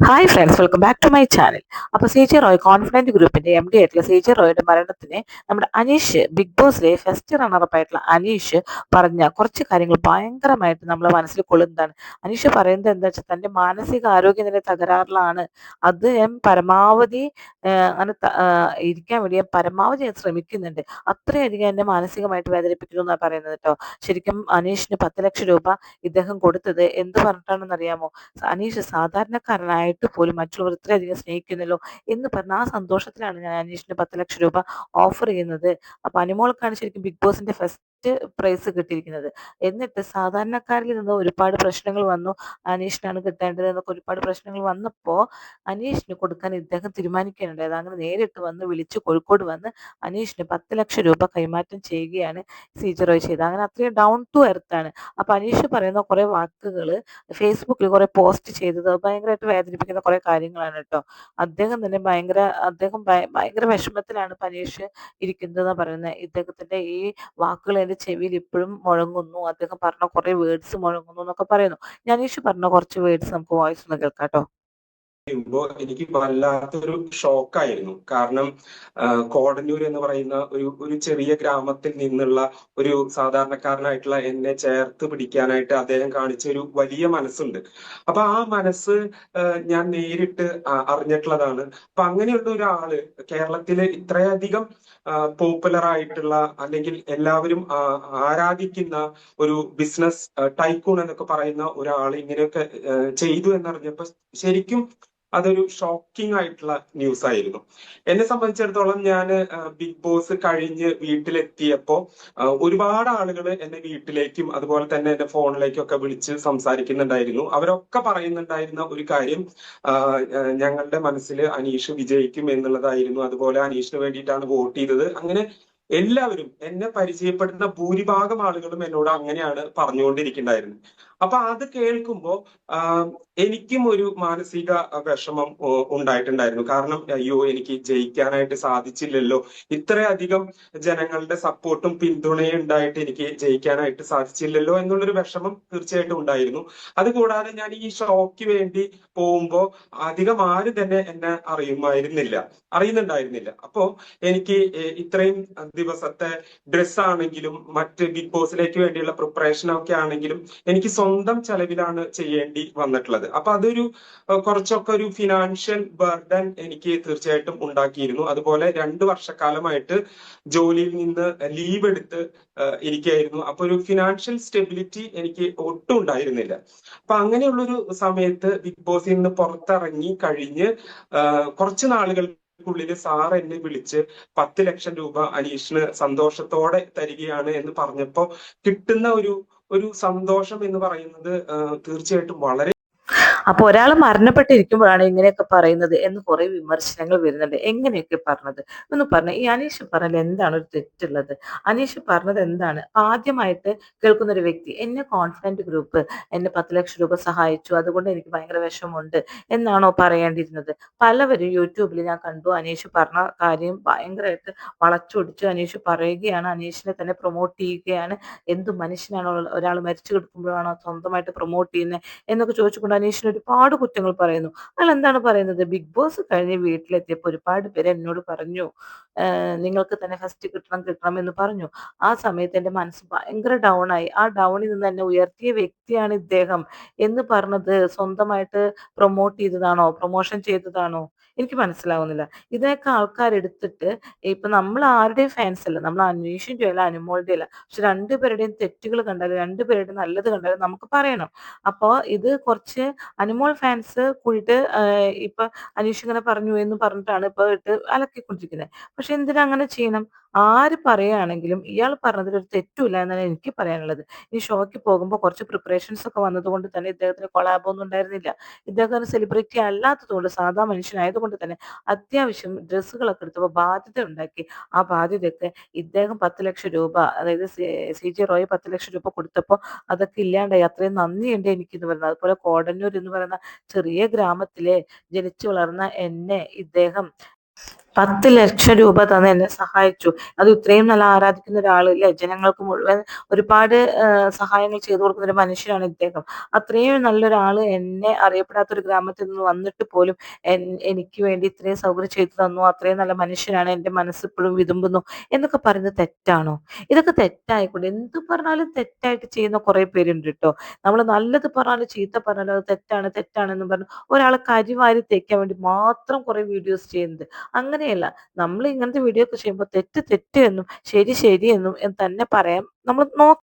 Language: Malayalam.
Hi friends, welcome back to my channel. അപ്പോൾ CJ റോയ് കോൺഫിഡൻറ്റ് ഗ്രൂപ്പിന്റെ MD ആയിട്ടുള്ള CJ റോയുടെ മരണത്തിന് നമ്മുടെ അനീഷ്, ബിഗ് ബോസിലെ ഫസ്റ്റ് റണ്ണറപ്പ് ആയിട്ടുള്ള അനീഷ് പറഞ്ഞ കുറച്ച് കാര്യങ്ങൾ ഭയങ്കരമായിട്ട് നമ്മളെ മനസ്സിൽ കൊള്ളുന്നതാണ്. അനീഷ് പറയുന്നത് എന്താ വെച്ചാൽ തൻ്റെ മാനസിക ആരോഗ്യനില തകരാറിലാണ്. അത് ഞാൻ പരമാവധി അങ്ങനെ ഇരിക്കാൻ വേണ്ടി ഞാൻ പരമാവധി ഞാൻ ശ്രമിക്കുന്നുണ്ട്. അത്രയധികം എന്നെ മാനസികമായിട്ട് വേദനിപ്പിക്കുന്നു എന്നാണ് പറയുന്നത് കേട്ടോ. ശരിക്കും അനീഷിന് 10 ലക്ഷം രൂപ ഇദ്ദേഹം കൊടുത്തത് എന്ത് പറഞ്ഞിട്ടാണെന്ന് അറിയാമോ? അനീഷ് സാധാരണക്കാരനായിട്ട് പോലും മറ്റുള്ളവർ ഇത്രയധികം സ്നേഹിക്കുന്നല്ലോ എന്ന് പറഞ്ഞ ആ സന്തോഷത്തിലാണ് ഞാൻ അനീഷിന് 10 ലക്ഷം രൂപ ഓഫർ ചെയ്യുന്നത്. അപ്പൊ അനുമോൾക്കാണ് ശരിക്കും ബിഗ് ബോസിന്റെ ഫസ്റ്റ് പ്രൈസ് കിട്ടിയിരിക്കുന്നത്. എന്നിട്ട് സാധാരണക്കാരിൽ നിന്ന് ഒരുപാട് പ്രശ്നങ്ങൾ വന്നു. അനീഷിനാണ് കിട്ടേണ്ടത് എന്നൊക്കെ ഒരുപാട് പ്രശ്നങ്ങൾ വന്നപ്പോൾ അനീഷിന് കൊടുക്കാൻ ഇദ്ദേഹം തീരുമാനിക്കാനുണ്ടായത്. അങ്ങനെ നേരിട്ട് വന്ന് വിളിച്ച് കോഴിക്കോട് വന്ന് അനീഷിന് 10 ലക്ഷം രൂപ കൈമാറ്റം ചെയ്യുകയാണ് CJ റോയ് ചെയ്തത്. അങ്ങനെ അത്രയും ഡൗൺ ടു എർത്ത് ആണ്. അപ്പൊ അനീഷ് പറയുന്ന കുറെ വാക്കുകൾ ഫേസ്ബുക്കിൽ കുറെ പോസ്റ്റ് ചെയ്തത് ഭയങ്കരമായിട്ട് വേദനിപ്പിക്കുന്ന കുറെ കാര്യങ്ങളാണ് കേട്ടോ. അദ്ദേഹം തന്നെ ഭയങ്കര വിഷമത്തിലാണ് പനീഷ് ഇരിക്കുന്നതെന്ന് പറയുന്നത്. ഇദ്ദേഹത്തിന്റെ ഈ വാക്കുകൾ എൻ്റെ ചെവിയിൽ ഇപ്പോഴും മുഴങ്ങുന്നു. അദ്ദേഹം പറഞ്ഞ കുറെ വേർഡ്സ് മുഴങ്ങുന്നു എന്നൊക്കെ പറയുന്നു. അനീഷ് പറഞ്ഞ കുറച്ച് വേർഡ്സ് നമുക്ക് വോയിസ് ഒന്ന് കേൾക്കാം കേട്ടോ. എനിക്ക് വല്ലാത്തൊരു ഷോക്കായിരുന്നു. കാരണം കോടന്നൂർ എന്ന് പറയുന്ന ഒരു ചെറിയ ഗ്രാമത്തിൽ നിന്നുള്ള ഒരു സാധാരണക്കാരനായിട്ടുള്ള എന്നെ ചേർത്ത് പിടിക്കാനായിട്ട് അദ്ദേഹം കാണിച്ച ഒരു വലിയ മനസ്സുണ്ട്. അപ്പൊ ആ മനസ്സ് ഞാൻ നേരിട്ട് അറിഞ്ഞിട്ടുള്ളതാണ്. അപ്പൊ അങ്ങനെയുള്ള ഒരാള് കേരളത്തില് ഇത്രയധികം പോപ്പുലർ ആയിട്ടുള്ള, അല്ലെങ്കിൽ എല്ലാവരും ആരാധിക്കുന്ന ഒരു ബിസിനസ് ടൈക്കൂൺ എന്നൊക്കെ പറയുന്ന ഒരാൾ ഇങ്ങനെയൊക്കെ ചെയ്തു എന്നറിഞ്ഞപ്പോ ശരിക്കും അതൊരു ഷോക്കിംഗ് ആയിട്ടുള്ള ന്യൂസ് ആയിരുന്നു. എന്നെ സംബന്ധിച്ചിടത്തോളം ഞാൻ ബിഗ് ബോസ് കഴിഞ്ഞ് വീട്ടിലെത്തിയപ്പോ ഒരുപാട് ആളുകൾ എന്നെ വീട്ടിലേക്കും അതുപോലെ തന്നെ എന്റെ ഫോണിലേക്കും ഒക്കെ വിളിച്ച് സംസാരിക്കുന്നുണ്ടായിരുന്നു. അവരൊക്കെ പറയുന്നുണ്ടായിരുന്ന ഒരു കാര്യം, ഞങ്ങളുടെ മനസ്സിൽ അനീഷ് വിജയിക്കും എന്നുള്ളതായിരുന്നു. അതുപോലെ അനീഷിന് വേണ്ടിയിട്ടാണ് വോട്ട് ചെയ്തത്. അങ്ങനെ എല്ലാവരും, എന്നെ പരിചയപ്പെടുന്ന ഭൂരിഭാഗം ആളുകളും എന്നോട് അങ്ങനെയാണ് പറഞ്ഞുകൊണ്ടിരിക്കുന്നുണ്ടായിരുന്നത്. അപ്പൊ അത് കേൾക്കുമ്പോ എനിക്കും ഒരു മാനസിക വിഷമം ഉണ്ടായിട്ടുണ്ടായിരുന്നു. കാരണം അയ്യോ, എനിക്ക് ജയിക്കാനായിട്ട് സാധിച്ചില്ലല്ലോ, ഇത്രയധികം ജനങ്ങളുടെ സപ്പോർട്ടും പിന്തുണയും ഉണ്ടായിട്ട് എനിക്ക് ജയിക്കാനായിട്ട് സാധിച്ചില്ലല്ലോ എന്നുള്ളൊരു വിഷമം തീർച്ചയായിട്ടും ഉണ്ടായിരുന്നു. അതുകൂടാതെ ഞാൻ ഈ ഷോയ്ക്ക് വേണ്ടി പോകുമ്പോൾ അധികം ആരും തന്നെ എന്നെ അറിയുന്നുണ്ടായിരുന്നില്ല. അപ്പോ എനിക്ക് ഇത്രയും ദിവസത്തെ ഡ്രസ് ആണെങ്കിലും മറ്റ് ബിഗ് ബോസിലേക്ക് വേണ്ടിയുള്ള പ്രിപ്പറേഷൻ ഒക്കെ ആണെങ്കിലും എനിക്ക് സ്വന്തം ചെലവിലാണ് ചെയ്യേണ്ടി വന്നിട്ടുള്ളത്. അപ്പൊ അതൊരു കുറച്ചൊക്കെ ഒരു ഫിനാൻഷ്യൽ ബർഡൻ എനിക്ക് തീർച്ചയായിട്ടും ഉണ്ടാക്കിയിരുന്നു. അതുപോലെ 2 വർഷക്കാലമായിട്ട് ജോലിയിൽ നിന്ന് ലീവ് എടുത്ത് ഇരിക്കുകയായിരുന്നു. അപ്പൊ ഒരു ഫിനാൻഷ്യൽ സ്റ്റെബിലിറ്റി എനിക്ക് ഒട്ടും ഉണ്ടായിരുന്നില്ല. അപ്പൊ അങ്ങനെയുള്ളൊരു സമയത്ത് ബിഗ് ബോസിൽ നിന്ന് പുറത്തിറങ്ങി കഴിഞ്ഞ് കുറച്ച് നാളുകൾക്കുള്ളിൽ സാർ എന്നെ വിളിച്ച് 10 ലക്ഷം രൂപ അനീഷിന് സന്തോഷത്തോടെ തരികയാണ് എന്ന് പറഞ്ഞപ്പോ കിട്ടുന്ന ഒരു സന്തോഷം എന്ന് പറയുന്നത് തീർച്ചയായിട്ടും വളരെ. അപ്പോൾ ഒരാൾ മരണപ്പെട്ടിരിക്കുമ്പോഴാണ് ഇങ്ങനെയൊക്കെ പറയുന്നത് എന്ന് കുറെ വിമർശനങ്ങൾ വരുന്നുണ്ട്. എങ്ങനെയൊക്കെ പറഞ്ഞത് എന്ന് പറഞ്ഞ ഈ അനീഷ് പറഞ്ഞാൽ എന്താണ് ഒരു തെറ്റുള്ളത്? അനീഷ് പറഞ്ഞത് എന്താണ്? ആദ്യമായിട്ട് കേൾക്കുന്ന ഒരു വ്യക്തി, എന്നെ കോൺഫിഡന്റ് ഗ്രൂപ്പ് എന്നെ 10 ലക്ഷം രൂപ സഹായിച്ചു, അതുകൊണ്ട് എനിക്ക് ഭയങ്കര വിഷമമുണ്ട് എന്നാണോ പറയേണ്ടിയിരുന്നത്? പലവരും യൂട്യൂബിൽ ഞാൻ കണ്ടു അനീഷ് പറഞ്ഞ കാര്യം ഭയങ്കരമായിട്ട് വളച്ചൊടിച്ച് അനീഷ് പറയുകയാണ്, അനീഷിനെ തന്നെ പ്രൊമോട്ട് ചെയ്യുകയാണ്. എന്ത് മനുഷ്യനാണോ ഒരാൾ മരിച്ചു കിടക്കുമ്പോഴാണോ സ്വന്തമായിട്ട് പ്രൊമോട്ട് ചെയ്യുന്നത് എന്നൊക്കെ ചോദിച്ചുകൊണ്ട് അനീഷിന് ഒരുപാട് കുറ്റങ്ങൾ പറയുന്നു. അയാൾ എന്താണ് പറയുന്നത്? ബിഗ് ബോസ് കഴിഞ്ഞ് വീട്ടിലെത്തിയപ്പോൾ ഒരുപാട് പേര് എന്നോട് പറഞ്ഞു, നിങ്ങൾക്ക് തന്നെ ഫസ്റ്റ് കിട്ടണം എന്ന് പറഞ്ഞു. ആ സമയത്ത് എൻ്റെ മനസ്സ് ഭയങ്കര ഡൗൺ ആയി. ആ ഡൗണിൽ നിന്ന് എന്നെ ഉയർത്തിയ വ്യക്തിയാണ് ഇദ്ദേഹം എന്ന് പറഞ്ഞത് സ്വന്തമായിട്ട് പ്രൊമോട്ട് ചെയ്തതാണോ, പ്രൊമോഷൻ ചെയ്തതാണോ? എനിക്ക് മനസ്സിലാവുന്നില്ല. ഇതിനൊക്കെ ആൾക്കാരെടുത്തിട്ട് ഇപ്പൊ നമ്മൾ ആരുടെയും ഫാൻസ് അല്ല, നമ്മൾ അന്വേഷിൻ്റെ അല്ല, അനുമോളുടെ അല്ല. പക്ഷെ രണ്ടുപേരുടെയും തെറ്റുകൾ കണ്ടാലും രണ്ടുപേരുടെയും നല്ലത് കണ്ടാലും നമുക്ക് പറയണം. അപ്പോൾ ഇത് കുറച്ച് അനുമോൾ ഫാൻസ് കൂടിയിട്ട് ഇപ്പൊ അനീഷ് ഇങ്ങനെ പറഞ്ഞു എന്ന് പറഞ്ഞിട്ടാണ് ഇപ്പൊ ഇട്ട് അലക്കിക്കൊണ്ടിരിക്കുന്നത്. പക്ഷെ എന്തിനാ അങ്ങനെ ചെയ്യണം? ആര് പറയുകയാണെങ്കിലും ഇയാൾ പറഞ്ഞതിൽ ഒരു തെറ്റുമില്ല എന്നാണ് എനിക്ക് പറയാനുള്ളത്. ഈ ഷോയ്ക്ക് പോകുമ്പോൾ കുറച്ച് പ്രിപ്പറേഷൻസ് ഒക്കെ വന്നതുകൊണ്ട് തന്നെ ഇദ്ദേഹത്തിന് കൊളാബ് ഒന്നും ഉണ്ടായിരുന്നില്ല. ഇദ്ദേഹം ഒരു സെലിബ്രിറ്റി അല്ലാത്തതുകൊണ്ട്, സാധാ മനുഷ്യനായതുകൊണ്ട് തന്നെ അത്യാവശ്യം ഡ്രസ്സുകളൊക്കെ എടുത്തപ്പോൾ ബാധ്യത ഉണ്ടാക്കി. ആ ബാധ്യതയൊക്കെ ഇദ്ദേഹം 10 ലക്ഷം രൂപ, അതായത് CJ റോയ് 10 ലക്ഷം രൂപ കൊടുത്തപ്പോൾ അതൊക്കെ ഇല്ലാണ്ടായി. അത്രയും നന്ദിയുണ്ട് എനിക്കെന്ന് പറയുന്നത്. അതുപോലെ കോടന്നൂർ എന്ന് പറയുന്ന ചെറിയ ഗ്രാമത്തിലെ ജനിച്ചു വളർന്ന എന്നെ ഇദ്ദേഹം 10 ലക്ഷം രൂപ തന്ന് എന്നെ സഹായിച്ചു. അത് ഇത്രയും നല്ല ആരാധിക്കുന്ന ഒരാളല്ലേ, ജനങ്ങൾക്ക് മുഴുവൻ ഒരുപാട് സഹായങ്ങൾ ചെയ്തു കൊടുക്കുന്ന ഒരു മനുഷ്യനാണ് ഇദ്ദേഹം. അത്രയും നല്ലൊരാള് എന്നെ അറിയപ്പെടാത്ത ഒരു ഗ്രാമത്തിൽ നിന്ന് വന്നിട്ട് പോലും എനിക്ക് വേണ്ടി ഇത്രയും സൗകര്യം ചെയ്തു തന്നു. അത്രയും നല്ല മനുഷ്യനാണ്. എൻ്റെ മനസ്സ് ഇപ്പോഴും വിതുമ്പുന്നു എന്നൊക്കെ പറയുന്നത് തെറ്റാണോ? ഇതൊക്കെ തെറ്റായിക്കൊണ്ട് എന്ത് പറഞ്ഞാലും തെറ്റായിട്ട് ചെയ്യുന്ന കുറേ പേരുണ്ട് ട്ടോ. നമ്മള് നല്ലത് പറഞ്ഞാലും ചീത്ത പറഞ്ഞാലും അത് തെറ്റാണ് തെറ്റാണെന്നും പറഞ്ഞ് ഒരാളെ കരിവാരി തേക്കാൻ വേണ്ടി മാത്രം കുറേ വീഡിയോസ് ചെയ്യുന്നത്. അങ്ങനെയല്ല. നമ്മൾ ഇങ്ങനത്തെ വീഡിയോ ഒക്കെ ചെയ്യുമ്പോൾ തെറ്റ് തെറ്റ് എന്നും ശരി ശരി എന്നും തന്നെ പറയാൻ നമ്മൾ